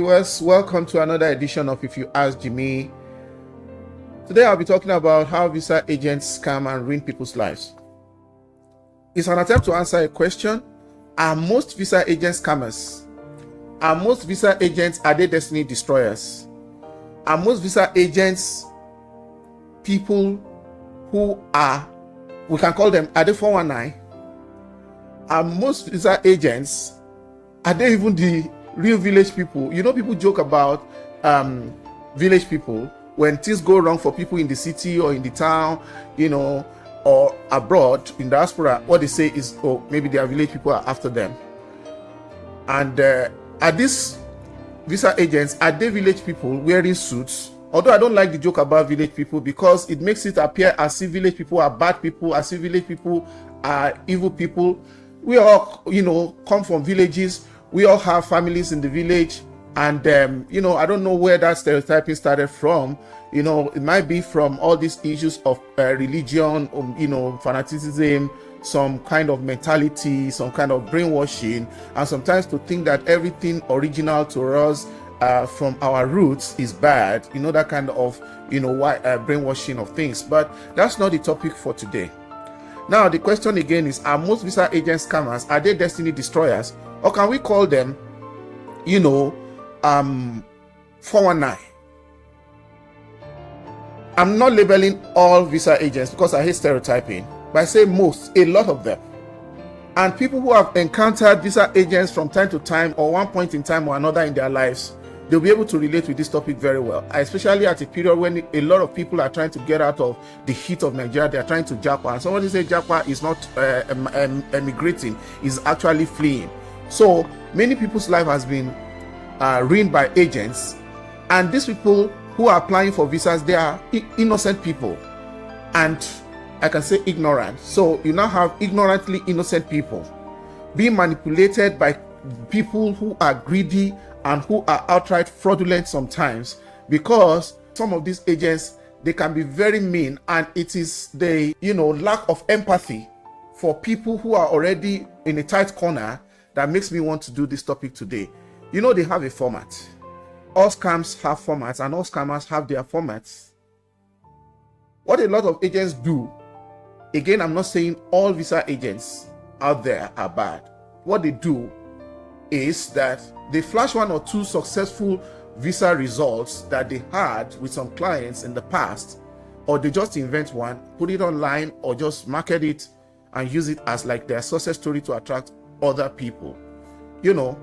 viewers, welcome to another edition of If You Ask Jimmy. Today I'll be talking about how visa agents scam and ruin people's lives. It's an attempt to answer a question: are most visa agents scammers? Are most visa agents, are they destiny destroyers? Are most visa agents people who are, we can call them, are they 419? Are most visa agents, are they even the real village people? You know, people joke about village people when things go wrong for people in the city or in the town, you know, or abroad in diaspora. What they say is, oh, maybe their village people are after them. And are these visa agents, are they village people wearing suits? Although I don't like the joke about village people because it makes it appear as if village people are bad people, as if village people are evil people. We all, you know, come from villages. We all have families in the village. And, you know, I don't know where that stereotyping started from. You know, it might be from all these issues of religion, you know, fanaticism, some kind of mentality, some kind of brainwashing, and sometimes to think that everything original to us from our roots is bad. You know, that kind of, you know, brainwashing of things. But that's not the topic for today. Now, the question again is, are most visa agents scammers? Are they destiny destroyers? Or can we call them, you know, 419? I'm not labeling all visa agents because I hate stereotyping, but I say most, a lot of them. And people who have encountered visa agents from time to time or one point in time or another in their lives, they'll be able to relate with this topic very well, especially at a period when a lot of people are trying to get out of the heat of Nigeria. They're trying to JAPA, and somebody say JAPA is not emigrating, is actually fleeing. So many people's life has been ruined by agents, and these people who are applying for visas, they are innocent people, and I can say ignorant. So you now have ignorantly innocent people being manipulated by people who are greedy and who are outright fraudulent sometimes, because some of these agents, they can be very mean, and it is the, you know, lack of empathy for people who are already in a tight corner that makes me want to do this topic today. You know, they have a format. All scams have formats, and all scammers have their formats. What a lot of agents do, again, I'm not saying all visa agents out there are bad. What they do is that they flash one or two successful visa results that they had with some clients in the past, or they just invent one, put it online, or just market it and use it as like their success story to attract other people. You know,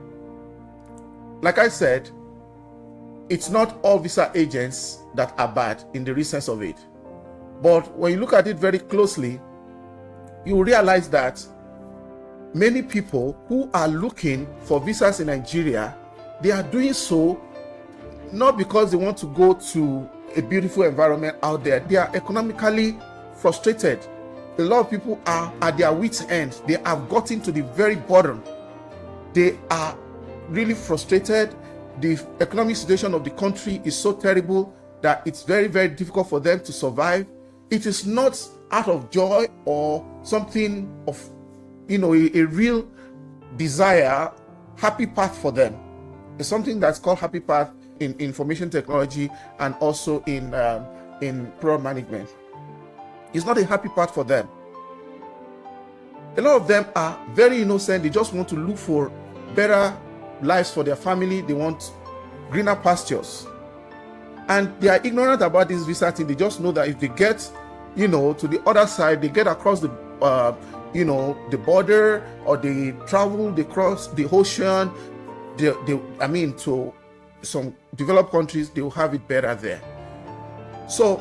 like I said, it's not all visa agents that are bad in the real sense of it. But when you look at it very closely, you realize that many people who are looking for visas in Nigeria, they are doing so not because they want to go to a beautiful environment out there. They are economically frustrated. A lot of people are at their wits' end. They have gotten to the very bottom. They are really frustrated. The economic situation of the country is so terrible that it's very, very difficult for them to survive. It is not out of joy or something of, you know, a real desire, happy path for them. It's something that's called happy path in information technology and also in product management. It's not a happy path for them. A lot of them are very innocent. They just want to look for better lives for their family. They want greener pastures. And they are ignorant about this visa thing. They just know that if they get, you know, to the other side, they get across the you know, the border, or they travel, they cross the ocean, I mean, to some developed countries, they will have it better there. So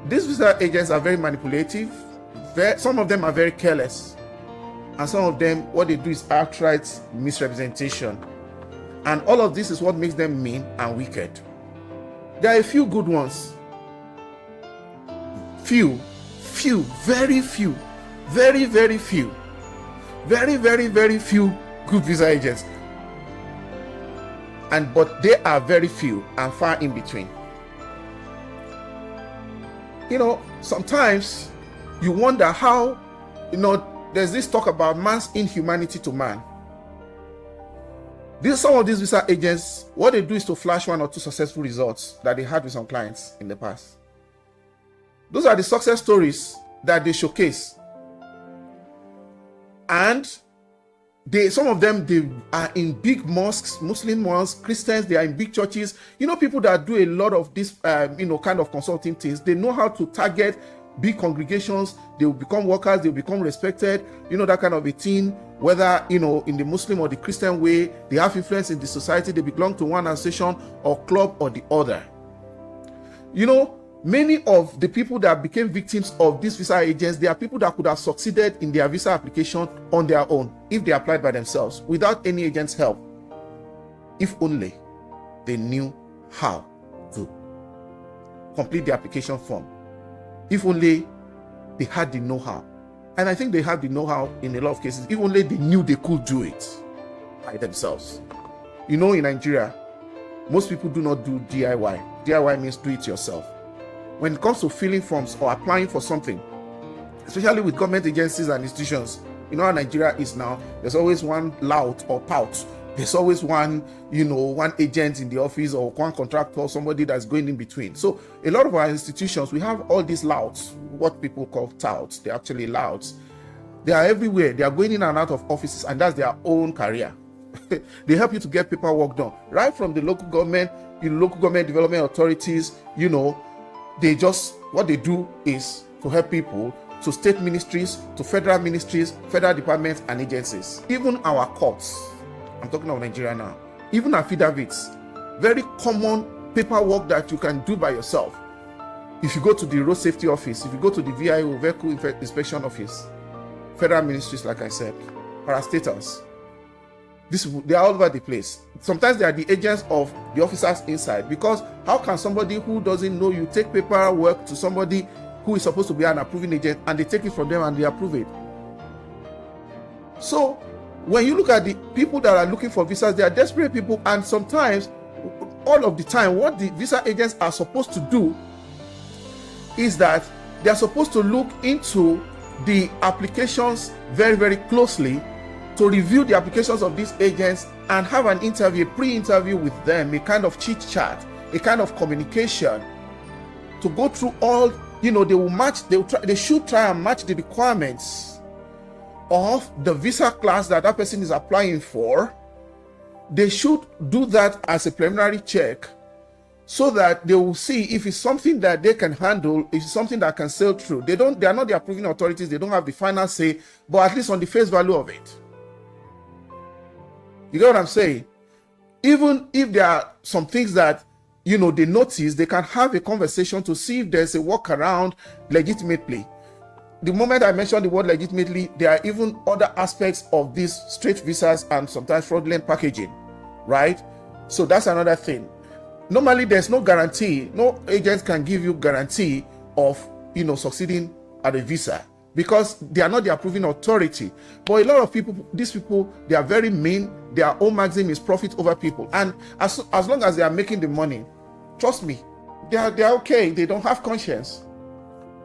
these visa agents are very manipulative. Some of them are very careless, and some of them, what they do is outright misrepresentation. And all of this is what makes them mean and wicked. There are a few good ones. Very few. Very, very few. Very, very, very few good visa agents. But they are very few and far in between. You know, sometimes you wonder how, you know, there's this talk about man's inhumanity to man. Some of these visa agents, what they do is to flash 1 or 2 successful results that they had with some clients in the past. Those are the success stories that they showcase. And some of them, they are in big mosques, Muslim mosques, Christians, they are in big churches. People that do a lot of this, kind of consulting things, they know how to target big congregations. They will become workers, they will become respected, that kind of a thing. Whether, in the Muslim or the Christian way, they have influence in the society, they belong to one association or club or the other. Many of the people that became victims of these visa agents, they are people that could have succeeded in their visa application on their own if they applied by themselves without any agent's help. If only they knew how to complete the application form. If only they had the know-how. And I think they have the know-how in a lot of cases. If only they knew they could do it by themselves. In Nigeria, most people do not do DIY. DIY means do it yourself. When it comes to filling forms or applying for something, especially with government agencies and institutions, how Nigeria is now, there's always one lout or pout. There's always one, one agent in the office or one contractor, somebody that's going in between. So a lot of our institutions, we have all these louts, what people call touts. They're actually louts. They are everywhere. They are going in and out of offices, and that's their own career. They help you to get paperwork done. Right from the local government, local government development authorities, what they do is to help people, to state ministries, to federal ministries, federal departments and agencies. Even our courts, I'm talking of Nigeria now, even affidavits, very common paperwork that you can do by yourself. If you go to the road safety office, if you go to the VIO, vehicle inspection office, federal ministries, like I said, parastatals, they are all over the place. Sometimes they are the agents of the officers inside, because how can somebody who doesn't know you take paperwork to somebody who is supposed to be an approving agent, and they take it from them and they approve it? So when you look at the people that are looking for visas, they are desperate people, and sometimes, all of the time, what the visa agents are supposed to do is that they are supposed to look into the applications very, very closely, to review the applications of these agents and have an interview, a pre-interview with them, a kind of chit chat, a kind of communication, to go through all, they should try and match the requirements of the visa class that person is applying for. They should do that as a preliminary check, so that they will see if it's something that they can handle, if it's something that can sail through. They are not the approving authorities, they don't have the final say, but at least on the face value of it. You get what I'm saying? Even if there are some things that, they notice, they can have a conversation to see if there's a workaround legitimately. The moment I mentioned the word legitimately, there are even other aspects of these straight visas and sometimes fraudulent packaging, right? So that's another thing. Normally, there's no guarantee. No agent can give you guarantee of, succeeding at a visa, because they are not the approving authority. But a lot of people, these people, they are very mean. Their own maxim is profit over people. And as long as they are making the money, trust me, they are okay. They don't have conscience.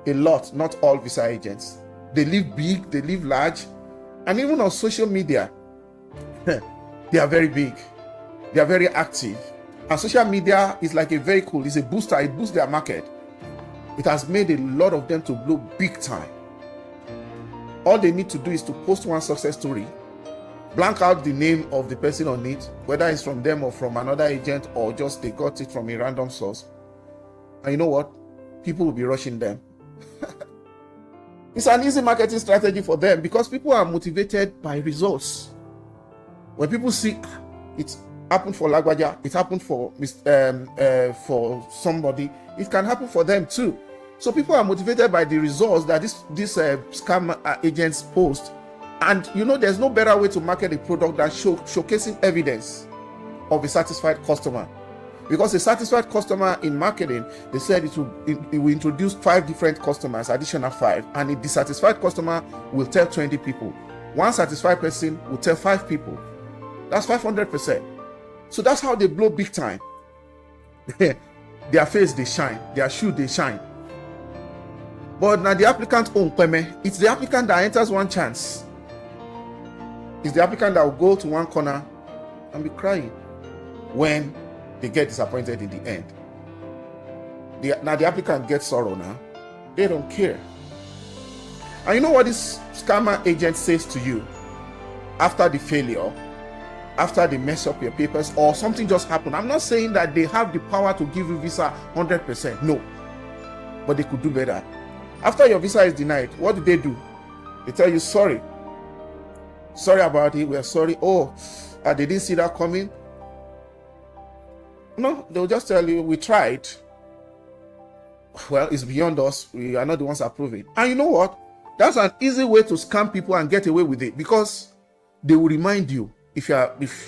A lot, not all visa agents. They live big, they live large. And even on social media, they are very big. They are very active. And social media is like a vehicle, it's a booster, it boosts their market. It has made a lot of them to blow big time. All they need to do is to post one success story, blank out the name of the person on it, whether it's from them or from another agent, or just they got it from a random source. And you know what? People will be rushing them. It's an easy marketing strategy for them, because people are motivated by results. When people see it's happened for Lagwaja, it happened for somebody, it can happen for them too. So people are motivated by the results that these scam agents post. And there's no better way to market a product than showcasing evidence of a satisfied customer. Because a satisfied customer in marketing, they said it will introduce 5 different customers, additional 5, and a dissatisfied customer will tell 20 people. One satisfied person will tell 5 people. That's 500%. So that's how they blow big time. Their face, they shine. Their shoe, they shine. But now the applicant own payment, it's the applicant that enters one chance. It's the applicant that will go to one corner and be crying when they get disappointed in the end. Now the applicant gets sorrow now. They don't care. And you know what this scammer agent says to you after the failure, after they mess up your papers or something just happened? I'm not saying that they have the power to give you visa 100%. No. But they could do better. After your visa is denied, what do? They tell you, sorry about it, we are sorry. They didn't see that coming. No, they'll just tell you, we tried. Well, it's beyond us. We are not the ones approving. And you know what? That's an easy way to scam people and get away with it, because they will remind you, if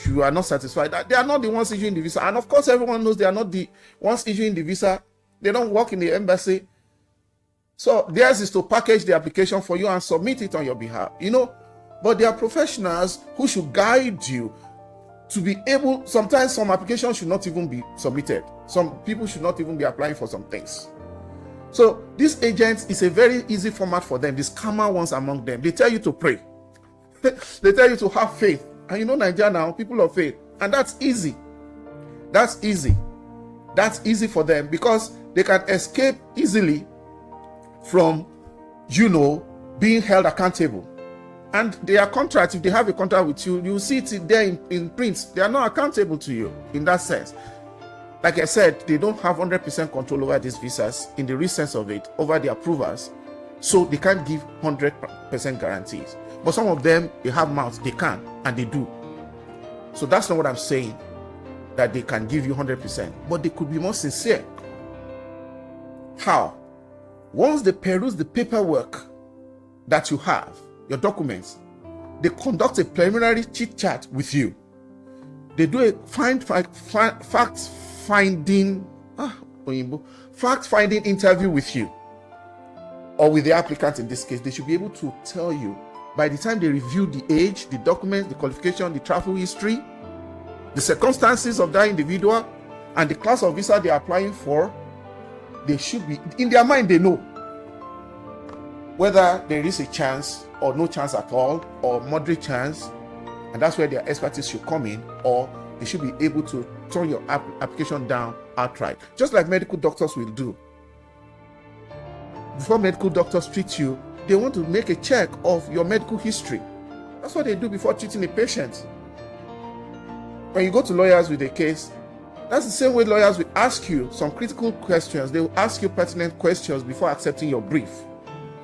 you are not satisfied, that they are not the ones issuing the visa. And of course, everyone knows they are not the ones issuing the visa. They don't work in the embassy. So theirs is to package the application for you and submit it on your behalf, But they are professionals who should guide you to be able. Sometimes some applications should not even be submitted. Some people should not even be applying for some things. So these agents is a very easy format for them. The scammer ones among them, they tell you to pray. They tell you to have faith. And Naija now, people of faith. And that's easy. That's easy for them, because they can escape easily from, being held accountable. And their contract, if they have a contract with you, you see it there in print. They are not accountable to you in that sense. Like I said, they don't have 100% control over these visas in the real sense of it, over the approvers. So they can't give 100% guarantees. But some of them, they have mouths, they can, and they do. So that's not what I'm saying, that they can give you 100%. But they could be more sincere. How? Once they peruse the paperwork that you have, your documents, they conduct a preliminary chit-chat with you. They do a fact-finding interview with you, or with the applicant in this case. They should be able to tell you, by the time they review the age, the documents, the qualification, the travel history, the circumstances of that individual, and the class of visa they are applying for, they should be, in their mind, they know whether there is a chance or no chance at all, or moderate chance, and that's where their expertise should come in, or they should be able to turn your application down outright, just like medical doctors will do. Before medical doctors treat you, they want to make a check of your medical history. That's what they do before treating a patient. When you go to lawyers with a case, that's the same way lawyers will ask you some critical questions. They will ask you pertinent questions before accepting your brief.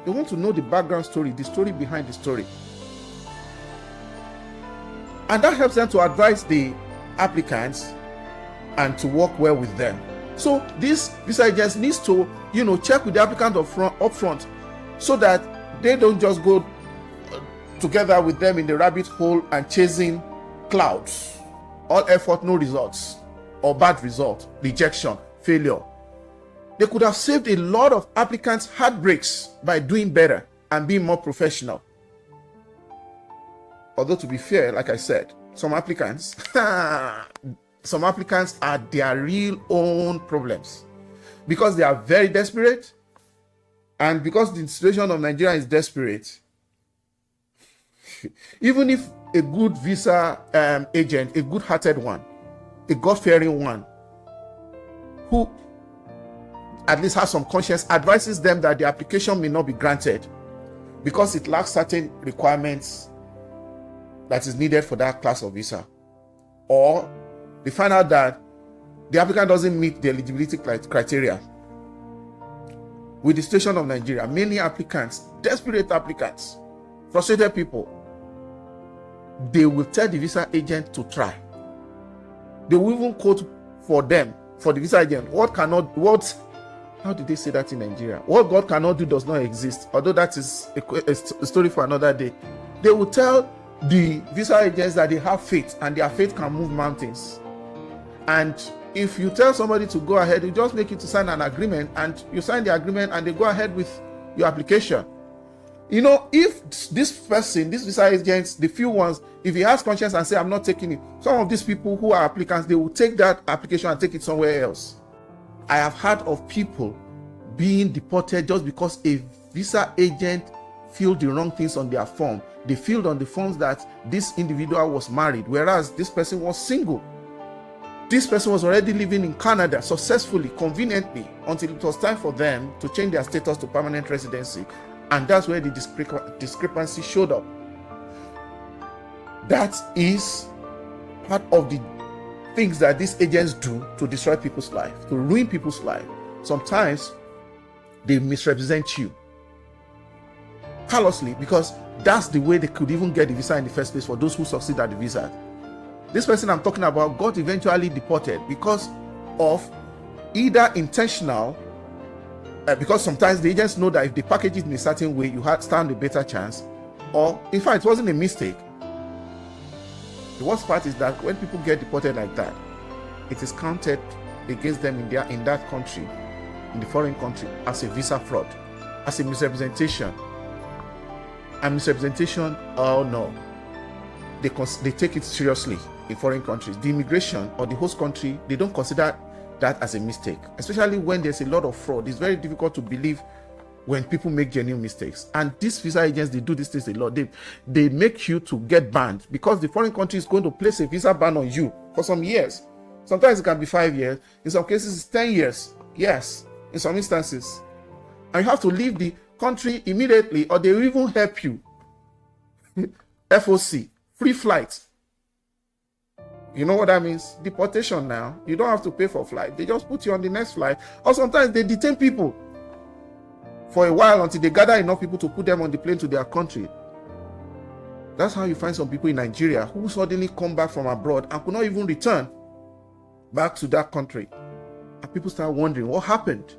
They want to know the background story, the story behind the story. And that helps them to advise the applicants and to work well with them. So this visa agents needs to, check with the applicant up front, so that they don't just go together with them in the rabbit hole and chasing clouds. All effort, no results, or bad result, rejection, failure. They could have saved a lot of applicants' heartbreaks by doing better and being more professional. Although, to be fair, like I said, some applicants are their real own problems, because they are very desperate, and because the situation of Nigeria is desperate. Even if a good visa agent, a good-hearted one, a God-fearing one, who at least has some conscience, advises them that the application may not be granted because it lacks certain requirements that is needed for that class of visa, or they find out that the applicant doesn't meet the eligibility criteria. With the situation of Nigeria, many applicants, desperate applicants, frustrated people, they will tell the visa agent to try. They will even quote for the visa agent, how did they say that in Nigeria? What God cannot do does not exist. Although that is a story for another day. They will tell the visa agents that they have faith, and their faith can move mountains. And if you tell somebody to go ahead, you just make you to sign an agreement, and you sign the agreement and they go ahead with your application. If this person, these visa agents, the few ones, if he has conscience and say, I'm not taking it, some of these people who are applicants, they will take that application and take it somewhere else. I have heard of people being deported just because a visa agent filled the wrong things on their form. They filled on the forms that this individual was married, whereas this person was single. This person was already living in Canada successfully, conveniently, until it was time for them to change their status to permanent residency. And that's where the discrepancy showed up. That is part of the things that these agents do to destroy people's life, to ruin people's life. Sometimes they misrepresent you callously, because that's the way they could even get the visa in the first place for those who succeed at the visa. This person I'm talking about got eventually deported because of either intentional, because sometimes the agents know that if they package it in a certain way, you stand a better chance, or in fact, it wasn't a mistake. The worst part is that when people get deported like that, it is counted against them in that country, in the foreign country, as a visa fraud, as a misrepresentation. And misrepresentation, oh no, they take it seriously in foreign countries. The immigration or the host country, they don't consider that as a mistake, especially when there's a lot of fraud. It's very difficult to believe when people make genuine mistakes. And these visa agents, they do these things a lot. They make you to get banned, because the foreign country is going to place a visa ban on you for some years. Sometimes it can be 5 years. In some cases, it's 10 years. Yes, in some instances. And you have to leave the country immediately, or they will even help you. FOC, free flight. You know what that means? Deportation now. You don't have to pay for flight. They just put you on the next flight. Or sometimes they detain people for a while until they gather enough people to put them on the plane to their country. That's how you find some people in Nigeria who suddenly come back from abroad and could not even return back to that country. And people start wondering what happened.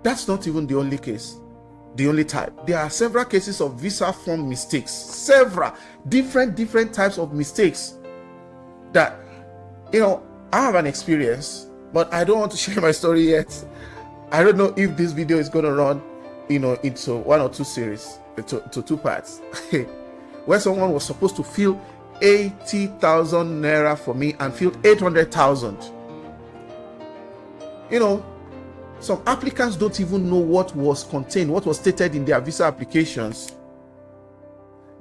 That's not even the only case, the only type. There are several cases of visa form mistakes, several different types of mistakes that, I have an experience, but I don't want to share my story yet. I don't know if this video is going to run, into 1 or 2 series, to 2 parts, where someone was supposed to fill 80,000 naira for me and filled 800,000. Some applicants don't even know what was contained, what was stated in their visa applications.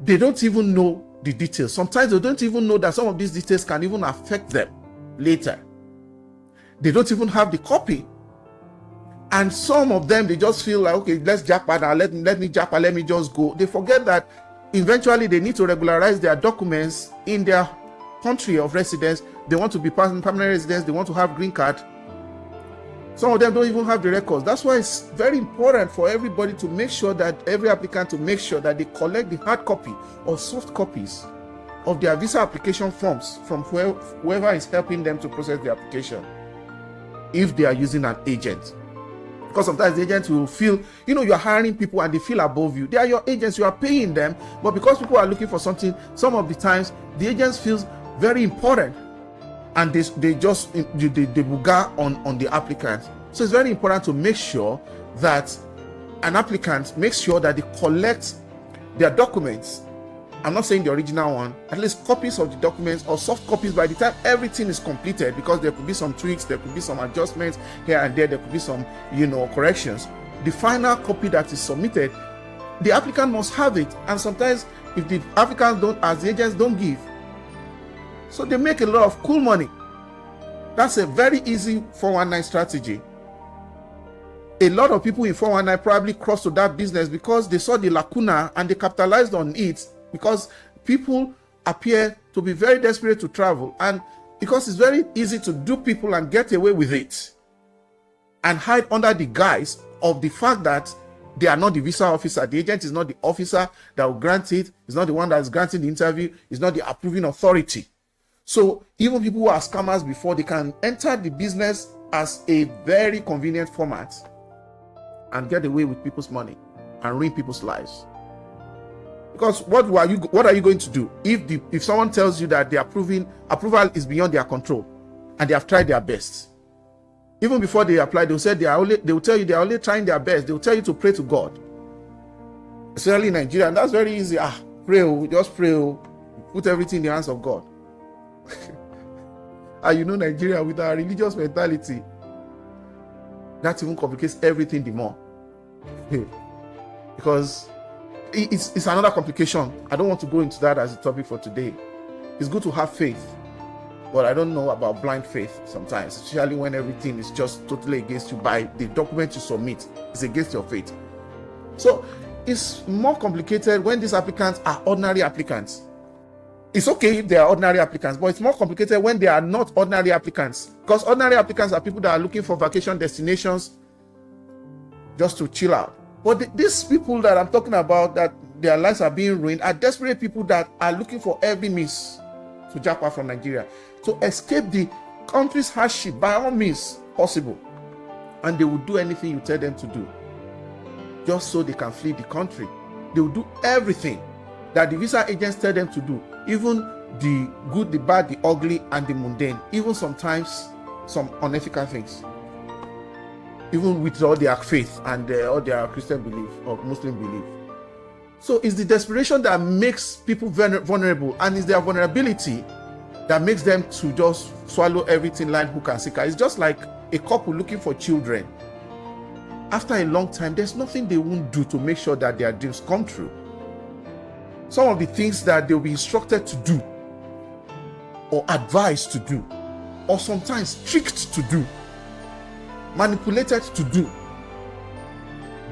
They don't even know the details. Sometimes they don't even know that some of these details can even affect them later. They don't even have the copy. And some of them, they just feel like, okay, let's JAPA now, let me JAPA, let me just go. They forget that eventually they need to regularize their documents in their country of residence. They want to be permanent residents, they want to have green card. Some of them don't even have the records. That's why it's very important for everybody to make sure that, every applicant to make sure that they collect the hard copy or soft copies of their visa application forms from whoever is helping them to process the application, if they are using an agent. Because sometimes the agents will feel, you are hiring people and they feel above you. They are your agents, you are paying them, but because people are looking for something, some of the times the agents feels very important, and they buga on the applicant. So it's very important to make sure that an applicant makes sure that they collect their documents. I'm not saying the original one, at least copies of the documents or soft copies by the time everything is completed, because there could be some tweaks, there could be some adjustments here and there could be some, corrections. The final copy that is submitted, the applicant must have it. And sometimes if the applicants don't, as the agents don't give, so they make a lot of cool money. That's a very easy 419 strategy. A lot of people in 419 probably crossed to that business because they saw the lacuna and they capitalized on it, because people appear to be very desperate to travel, and because it's very easy to dupe people and get away with it and hide under the guise of the fact that they are not the visa officer. The agent is not the officer that will grant it. It's not the one that is granting the interview. It's not the approving authority. So even people who are scammers before, they can enter the business as a very convenient format and get away with people's money and ruin people's lives. Because what are you going to do if someone tells you that the approval is beyond their control and they have tried their best? Even before they apply, they will tell you they are only trying their best. They will tell you to pray to God. Especially in Nigeria, and that's very easy. Pray, just pray, put everything in the hands of God. And Nigeria, with our religious mentality, that even complicates everything the more. because it's another complication. I don't want to go into that as a topic for today. It's good to have faith, but I don't know about blind faith sometimes, especially when everything is just totally against you. By the document you submit is against your faith. So it's more complicated when these applicants are ordinary applicants. It's okay if they are ordinary applicants, but it's more complicated when they are not ordinary applicants, because ordinary applicants are people that are looking for vacation destinations just to chill out. But these people that I'm talking about, that their lives are being ruined, are desperate people that are looking for every means to JAPA from Nigeria, to escape the country's hardship by all means possible. And they will do anything you tell them to do, just so they can flee the country. They will do everything that the visa agents tell them to do, even the good, the bad, the ugly, and the mundane, even sometimes some unethical things, even with all their faith and all their Christian belief or Muslim belief. So it's the desperation that makes people vulnerable, and it's their vulnerability that makes them to just swallow everything like hook and sinker. It's just like a couple looking for children. After a long time, there's nothing they won't do to make sure that their dreams come true. Some of the things that they'll be instructed to do, or advised to do, or sometimes tricked to do, manipulated to do,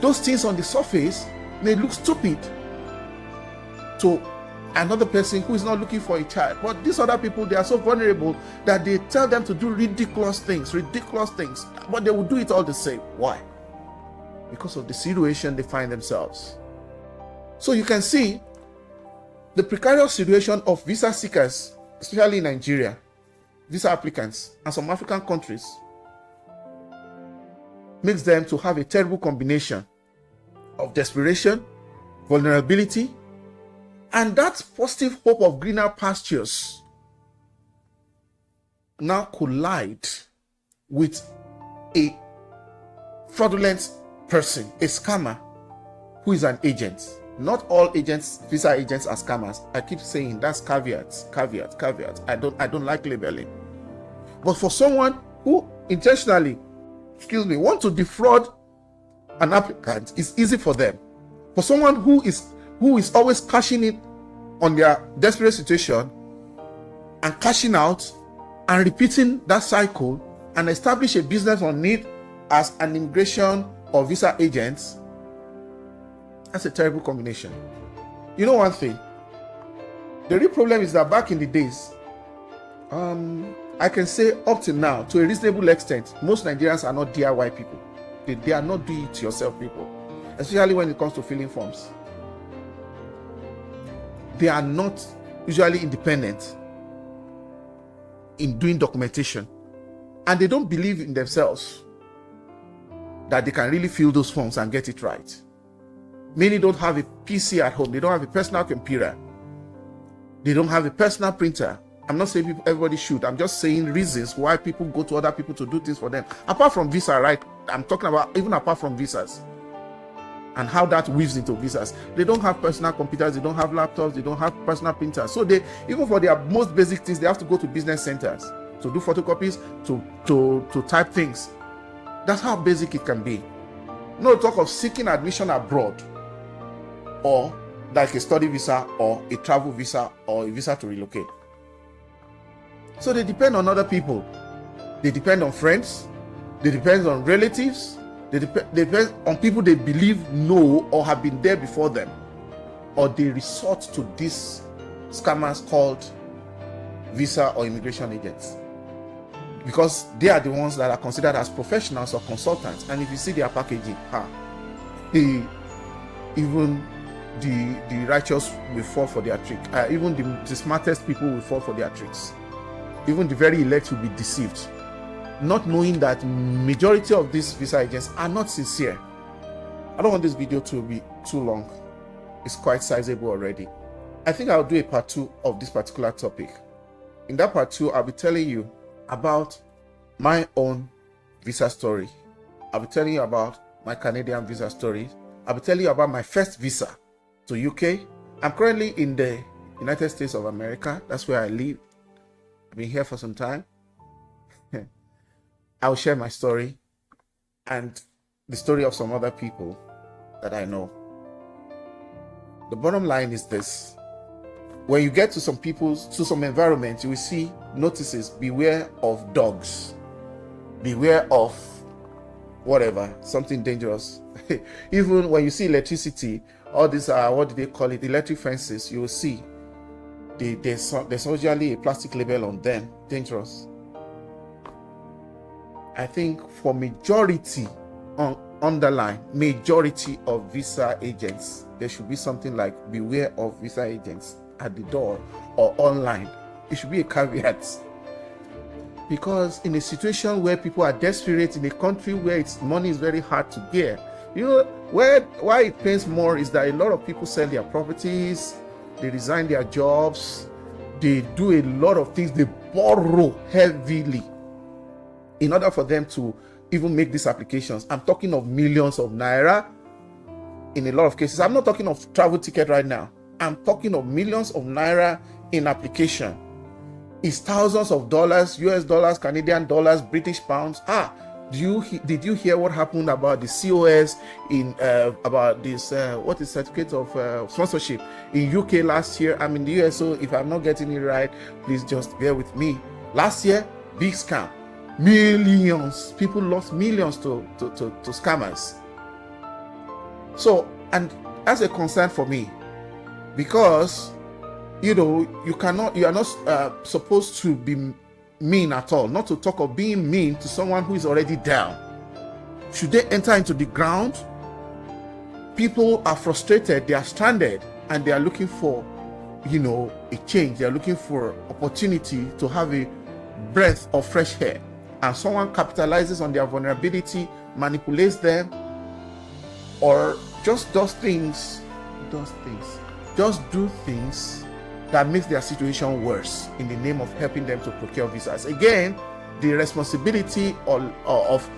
those things on the surface may look stupid to another person who is not looking for a child. But these other people, they are so vulnerable that they tell them to do ridiculous things, but they will do it all the same. Why? Because of the situation they find themselves. So you can see the precarious situation of visa seekers, especially in Nigeria, visa applicants, and some African countries, makes them to have a terrible combination of desperation, vulnerability, and that positive hope of greener pastures now collide with a fraudulent person, a scammer, who is an agent. Not all agents, visa agents, are scammers. I keep saying that's caveats. I don't like labeling. But for someone who intentionally, want to defraud an applicant, it's easy for them. For someone who is always cashing in on their desperate situation and cashing out and repeating that cycle and establish a business on it as an immigration or visa agent, that's a terrible combination. You know one thing, the real problem is that back in the days, I can say up to now, to a reasonable extent, most Nigerians are not DIY people. They are not do-it-yourself people, especially when it comes to filling forms. They are not usually independent in doing documentation, and they don't believe in themselves that they can really fill those forms and get it right. Many don't have a PC at home. They don't have a personal computer. They don't have a personal printer. I'm not saying everybody should. I'm just saying reasons why people go to other people to do things for them. Apart from visa, right? I'm talking about even apart from visas and how that weaves into visas. They don't have personal computers. They don't have laptops. They don't have personal printers. So they, even for their most basic things, they have to go to business centers to do photocopies, to type things. That's how basic it can be. No talk of seeking admission abroad, or like a study visa or a travel visa or a visa to relocate. So they depend on other people. They depend on friends. They depend on relatives. They depend on people they believe know or have been there before them. Or they resort to these scammers called visa or immigration agents, because they are the ones that are considered as professionals or consultants. And if you see their packaging, even the righteous will fall for their trick. Even the smartest people will fall for their tricks. Even the very elect will be deceived, not knowing that majority of these visa agents are not sincere. I don't want this video to be too long. It's quite sizable already. I think I'll do a part 2 of this particular topic. In that part 2, I'll be telling you about my own visa story. I'll be telling you about my Canadian visa story. I'll be telling you about my first visa to UK. I'm currently in the United States of America. That's where I live. I've been here for some time. I'll share my story and the story of some other people that I know. The bottom line is this. When you get to some environments, you will see notices: beware of dogs, beware of whatever, something dangerous. Even when you see electricity, all these what do they call it, electric fences, you will see there's usually a plastic label on them, dangerous. I think for majority, underline majority of visa agents, there should be something like beware of visa agents at the door or online. It should be a caveat, because in a situation where people are desperate, in a country where its money is very hard to get, why it pains more is that a lot of people sell their properties, they resign their jobs, they do a lot of things, they borrow heavily in order for them to even make these applications. I'm talking of millions of naira in a lot of cases. I'm not talking of travel ticket right now. I'm talking of millions of naira in application. It's thousands of dollars, US dollars, Canadian dollars, British pounds. Did you hear what happened about the COS in about this certificate of sponsorship in UK last year? I'm in the US, so if I'm not getting it right, please just bear with me. Last year, big scam. Millions. People lost millions to scammers. So, and as a concern for me, because you are not supposed to be mean at all, not to talk of being mean to someone who is already down. Should they enter into the ground? People are frustrated, they are stranded, and they are looking for a change. They are looking for opportunity to have a breath of fresh air, and someone capitalizes on their vulnerability, manipulates them, or just do things that makes their situation worse in the name of helping them to procure visas. Again, the responsibility of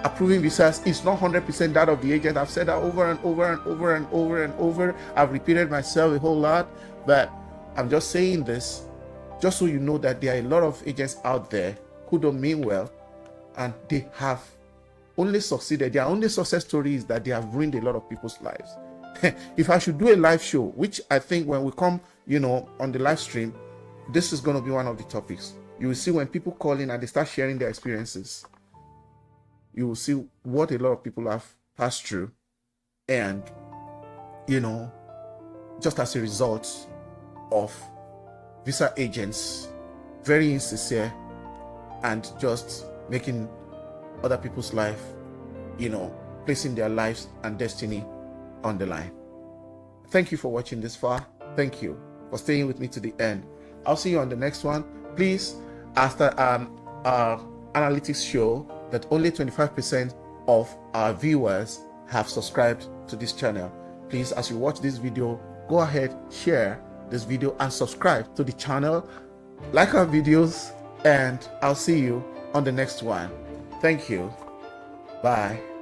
approving visas is not 100% that of the agent. I've said that over and over and over and over and over. I've repeated myself a whole lot, but I'm just saying this just so you know that there are a lot of agents out there who don't mean well, and they have only succeeded. Their only success story is that they have ruined a lot of people's lives. If I should do a live show, which I think when we come, on the live stream, this is going to be one of the topics. You will see when people call in and they start sharing their experiences, you will see what a lot of people have passed through, and just as a result of visa agents very insincere and just making other people's life, placing their lives and destiny on the line. Thank you for watching this far. Thank you for staying with me to the end. I'll see you on the next one. Please, after our analytics show that only 25% of our viewers have subscribed to this channel. Please, as you watch this video, go ahead, share this video and subscribe to the channel, like our videos, and I'll see you on the next one. Thank you. Bye.